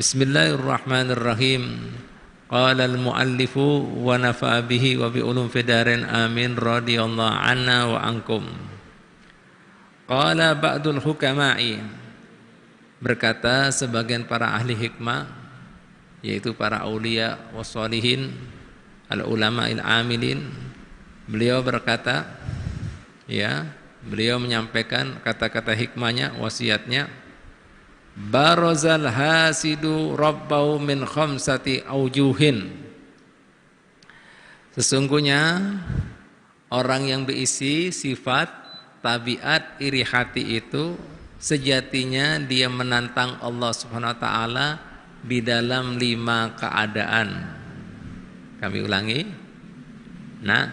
Bismillahirrahmanirrahim. Qala al-muallifu wa nafa'a bihi wa bi ulum fidarin amin radhiyallahu anna wa ankum. Qala ba'dul hukama'i, berkata sebagian para ahli hikmah, yaitu para aulia wassalihin al-ulama il-amilin, beliau berkata, ya, beliau menyampaikan kata-kata hikmahnya, wasiatnya, barazal hasidu rabbahu min khamsati aujuhin. Sesungguhnya orang yang berisi sifat tabiat iri hati itu sejatinya dia menantang Allah Subhanahu wa taala di dalam 5 keadaan. Kami ulangi. Nah,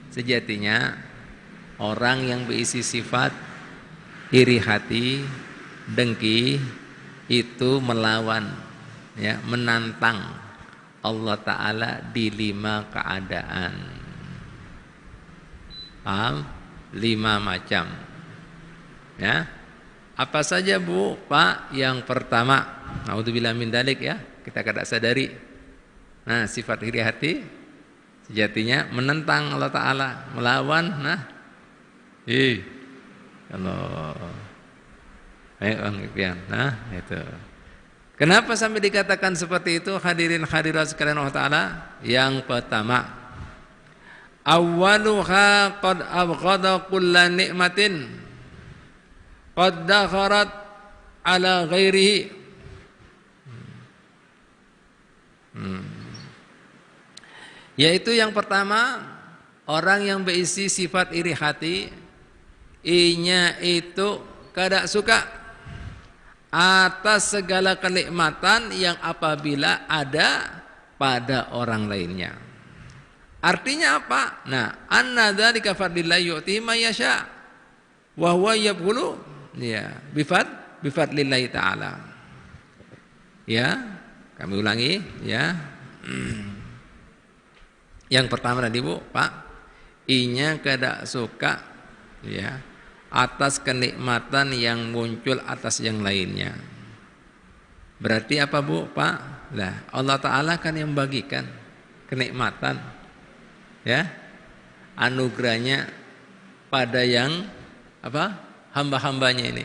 sejatinya orang yang berisi sifat iri hati, dengki, itu melawan, ya, menantang Allah Ta'ala di 5 keadaan. Paham? 5 macam. Ya. Apa saja Bu, Pak? Yang pertama, naudzubillah min dalik, ya, kita kada sadari. Nah, sifat iri hati sejatinya menentang Allah Ta'ala, melawan. Nah, kalau nah itu. Kenapa sampai dikatakan seperti itu, hadirin hadirat sekalian Allah Ta'ala? Yang pertama, awwaluha qad abghada kulla ni'matin qad dakharat ala ghairihi. Yaitu yang pertama, orang yang berisi sifat iri hati, inya itu kada suka atas segala kenikmatan yang apabila ada pada orang lainnya. Artinya apa? Nah, anna dzalika fadlillah yu'ti may yasha wa huwa yabghulu, ya, bifadlillah taala. Ya, kami ulangi, ya. Yang pertama tadi Bu, Pak, inya kada suka, ya, atas kenikmatan yang muncul atas yang lainnya. Berarti apa Bu, Pak? Lah, Allah Ta'ala kan yang bagikan kenikmatan, ya, anugerahnya pada yang apa? Hamba-hambanya ini.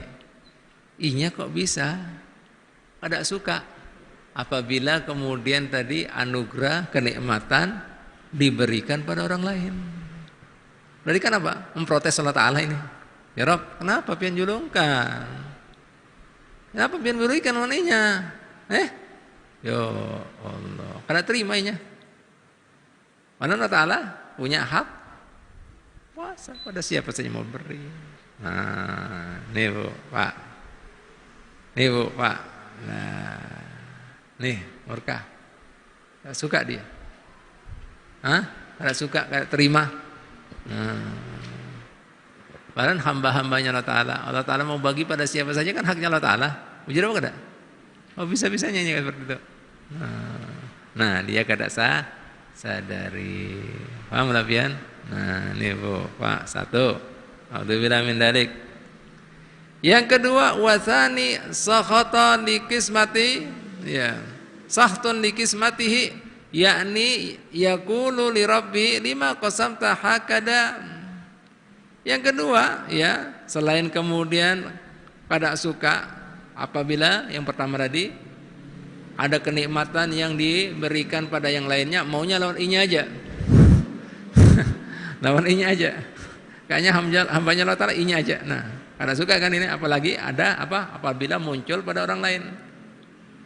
Inya kok bisa kada suka apabila kemudian tadi anugerah kenikmatan diberikan pada orang lain. Berarti kan apa? Memprotes Allah Ta'ala ini. Ya Rob, kenapa pian julungkan? Kenapa pian berikan waninya? Ya Allah, kada terimanya. Mana Allah Ta'ala punya hak puasa pada siapa saja mau beri. Nah, nih Bu, Pak. Nih Bu, Pak. Nah, nih murka. Tidak suka dia. Kada suka, kada terima. Padahal hamba-hambanya Allah Ta'ala mau bagi pada siapa saja kan haknya Allah Ta'ala. Bujur apa kada? Oh, bisa-bisanya seperti itu. Nah, dia kada sadari. Paham lah pian? Nah, ini Bu, Pak, 1. A'udzubillahi min dzalik. Yang kedua, wasani sakhatan likismati, ya. Sahtun likismatihi, yakni yaqulu li rabbi lima qasamta hakada. Yang kedua, ya, selain kemudian kada suka apabila yang pertama tadi ada kenikmatan yang diberikan pada yang lainnya, maunya lawan inya aja. Lawan inya aja. Kayaknya hambanya Allah Ta'ala inya aja. Nah, kada suka kan ini, apalagi ada apa? Apabila muncul pada orang lain.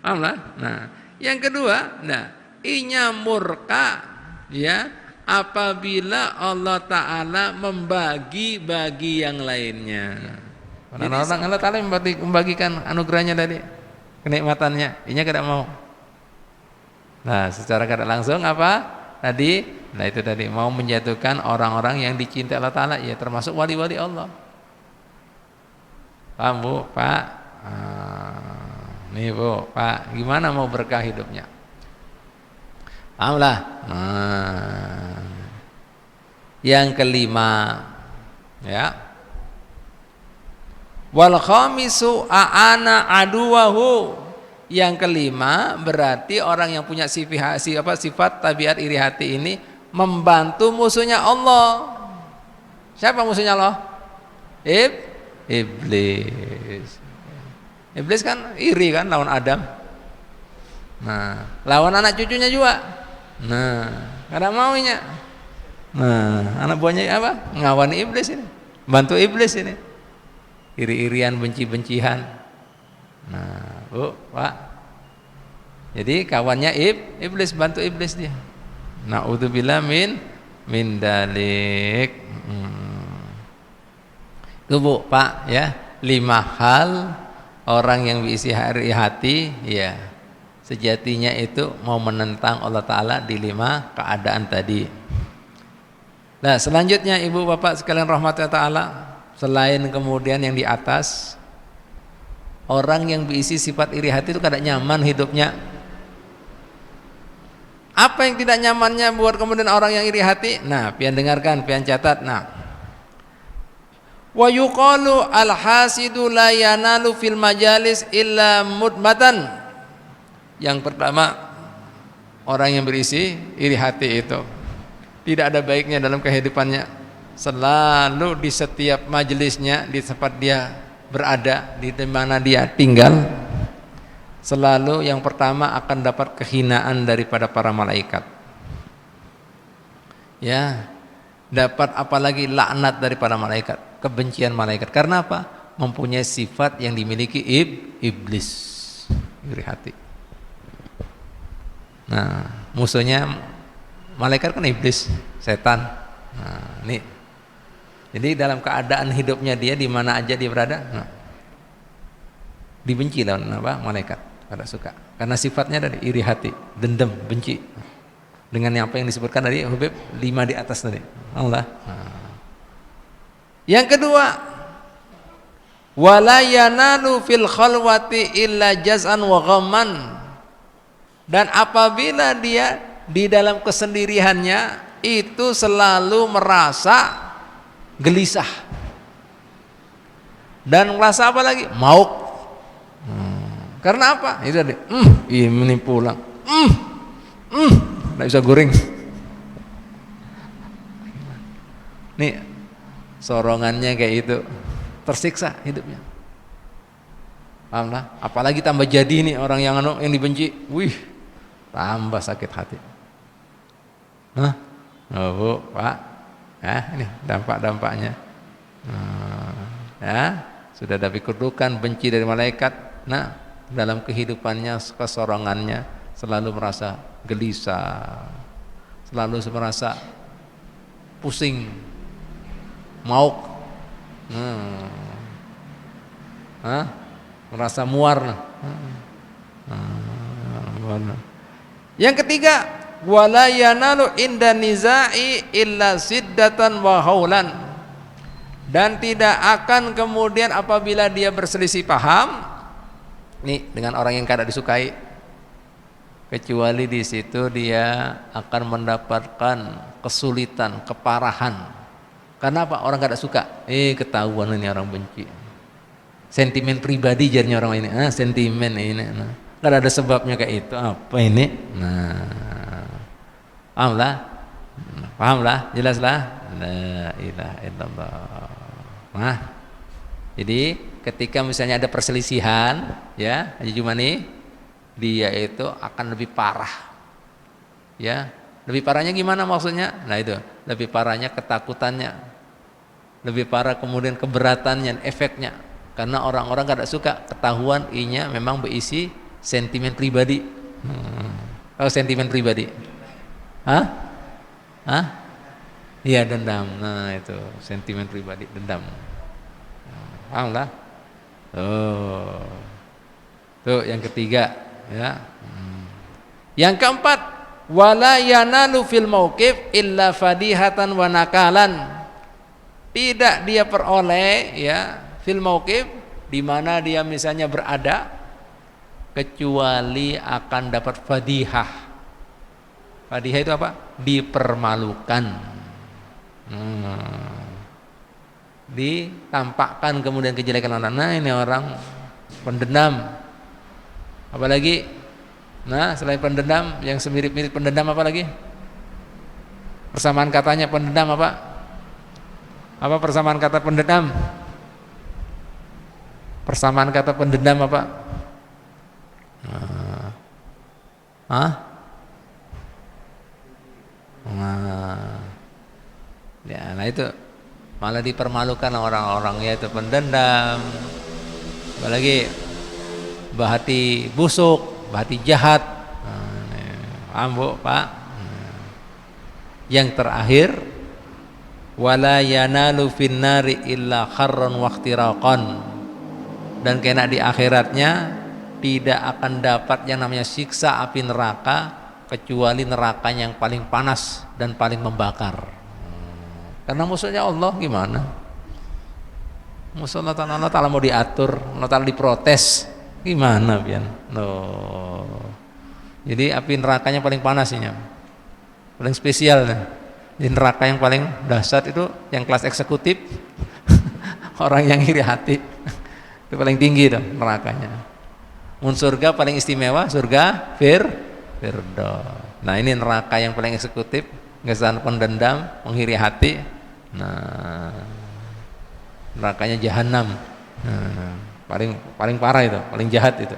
Paham lah? Nah, yang kedua, nah, inya murka, ya, apabila Allah Ta'ala membagi bagi yang lainnya. Orang-orang Allah Ta'ala membagikan anugerahnya tadi, kenikmatannya, inya kada mau. Nah, secara kada langsung apa tadi? Nah, itu tadi mau menjatuhkan orang-orang yang dicintai Allah Ta'ala, ya, termasuk wali-wali Allah. Paham Bu, Pak? Nih Bu, Pak, gimana mau berkah hidupnya? Paham lah. Yang kelima, ya, wal khamisu a'ana aduwahu Yang kelima, berarti orang yang punya sifat tabiat iri hati ini membantu musuhnya Allah. Siapa musuhnya Allah? Iblis. Iblis kan iri kan, lawan Adam. Nah, lawan anak cucunya juga. Nah, kada maunya. Nah, anak buahnya apa? Ngawani iblis ini, bantu iblis ini. Iri-irian, benci-bencian. Nah, Pak. Jadi kawannya iblis, bantu iblis dia. Naudzubillah min dalik. Itu Bu, Pak ya. 5 hal orang yang berisi iri hati ya sejatinya itu mau menentang Allah Ta'ala di 5 keadaan tadi. Nah selanjutnya ibu bapak sekalian rahmatullah ta'ala, selain kemudian yang di atas, orang yang berisi sifat iri hati itu kadang nyaman hidupnya. Apa yang tidak nyamannya buat kemudian orang yang iri hati? Nah pian dengarkan, pian catat. Nah, wa yuqalu al-hasidu la yanalu fil majalis illa mudmatan. Yang pertama, orang yang berisi iri hati itu tidak ada baiknya dalam kehidupannya. Selalu di setiap majelisnya, di tempat dia berada, di mana dia tinggal, selalu yang pertama akan dapat kehinaan daripada para malaikat. Ya, dapat apalagi laknat daripada malaikat, kebencian malaikat. Karena apa? Mempunyai sifat yang dimiliki iblis, iri hati. Nah, musuhnya malaikat kan iblis, setan. Nah, ini. Jadi dalam keadaan hidupnya dia di mana aja dia berada, nah, dibenci lawan apa? Malaikat. Kada suka. Karena sifatnya dari iri hati, dendam, benci. Dengan apa yang disebutkan tadi Habib 5 di atas tadi. Allah. Nah. Yang kedua, wala yanalu fil khalwati illa jaz'an wa ghamman. Dan apabila dia di dalam kesendiriannya itu selalu merasa gelisah dan merasa apa lagi? Mauk. Karena apa? Itu tadi. Ini pulang. Nggak bisa goreng. Nih sorongannya kayak itu, tersiksa hidupnya. Paham lah? Apalagi tambah jadi nih orang yang dibenci. Wih. Tambah sakit hati. Hah? Oh Bu, Pak. Ini dampak-dampaknya. Ya, sudah ada kedudukan benci dari malaikat. Nah, dalam kehidupannya, kesorongannya selalu merasa gelisah, selalu merasa pusing, mauk, merasa muar. Yang ketiga, wala yanalu inda nizai illa siddatan wa haulan. Dan tidak akan kemudian apabila dia berselisih paham nih dengan orang yang kada disukai, kecuali di situ dia akan mendapatkan kesulitan, keparahan. Karena apa? Orang kada suka. Ketahuan ini orang benci. Sentimen pribadi jadinya orang ini. Sentimen ini. Kada ada sebabnya kayak itu. Apa ini? Nah, pahamlah, jelaslah. La ilaha illallah. Nah, jadi ketika misalnya ada perselisihan, ya, Haji Jumani, dia itu akan lebih parah. Ya, lebih parahnya gimana maksudnya? Nah itu, lebih parahnya ketakutannya, lebih parah kemudian keberatannya, efeknya. Karena orang-orang kada suka ketahuan inya memang berisi sentimen pribadi. Kalau sentimen pribadi, iya dendam. Nah itu sentimen pribadi, dendam. Paham lah. Tuh yang ketiga, ya. Yang keempat, wala yanalu fil mauqif illa fadihatan wa nakalan. Tidak dia peroleh, ya, fil mauqif, di mana dia misalnya berada, kecuali akan dapat fadihah. Fadihah itu apa? Dipermalukan. Ditampakkan kemudian kejelekan orang. Nah ini orang pendendam. Apalagi, nah selain pendendam, yang semirip-mirip pendendam apa lagi? Persamaan katanya pendendam apa? Apa persamaan kata pendendam? Persamaan kata pendendam apa? Hah? Nah itu malah dipermalukan orang-orang, yaitu pendendam. Apalagi bahati busuk, bahati jahat. Ambo Pak. Yang terakhir, wala yanalu finnari illa kharran waqtiraqan, dan kena di akhiratnya tidak akan dapat yang namanya siksa api neraka kecuali neraka yang paling panas dan paling membakar. Karena musuhnya Allah gimana? Musuh Allah Ta'ala mau diatur, Allah Ta'ala diprotes, gimana pian? Jadi api nerakanya paling panas ini, paling spesial. Di neraka yang paling dahsyat itu yang kelas eksekutif, orang yang iri hati, itu paling tinggi tuh nerakanya. Surga paling istimewa, surga Firdaus. Nah ini neraka yang paling eksekutif, ngesan pendendam, menghiri hati. Nah nerakanya jahanam. Paling parah itu, paling jahat itu.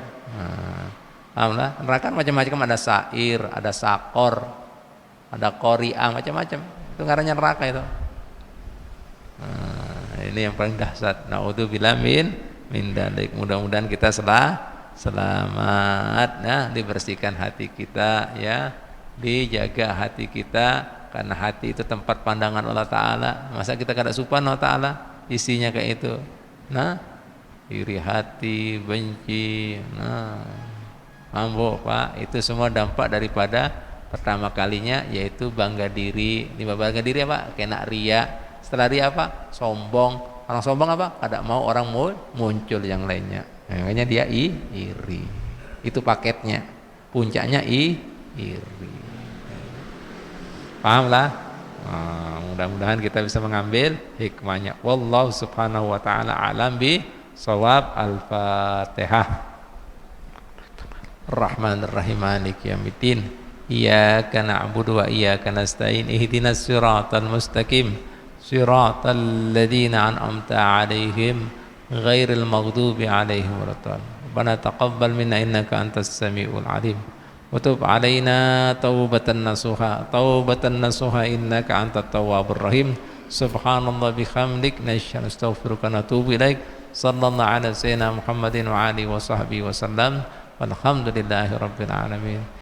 Alhamdulillah, neraka macam-macam, ada sair, ada sakor, ada qori'ah, macam-macam. Itu ngarannya neraka itu. Ini yang paling dahsyat. Naudzubillah min dalik. Mudah-mudahan kita selamat, nah dibersihkan hati kita, ya, dijaga hati kita, karena hati itu tempat pandangan Allah Ta'ala. Masa kita kada subhanahu wa ta'ala isinya kayak itu? Nah iri hati, benci, nah ambo Pak, itu semua dampak daripada pertama kalinya, yaitu bangga diri. Ini bangga diri apa? Kena ria. Setelah ria apa? Sombong. Orang sombong apa? Kada mau orang muncul yang lainnya. Makanya dia iri. Itu paketnya. Puncaknya iri. Paham lah? Mudah-mudahan kita bisa mengambil hikmahnya. Wallahu subhanahu wa ta'ala alam bi shawab. Al-Fatihah. Rahmanir-Rahim, Maliki yaumiddin. Iyyaka na'budu wa iyyaka nasta'in. Ihdinas siratal mustaqim. Siratal ladzina an'amta 'alaihim ghairil maghdubi 'alaihim waladdallin. Rabbana taqabbal minna innaka antas samiul 'alim. Wa tub 'alaina taubatan nasuha innaka antat tawwabur rahim. Subhanallah bihamdik, nastaghfiruka wa natubu ilaik. Sallallahu ala sayyidina Muhammadin wa alihi wa sahbihi wasallam. Walhamdulillahi rabbil alamin.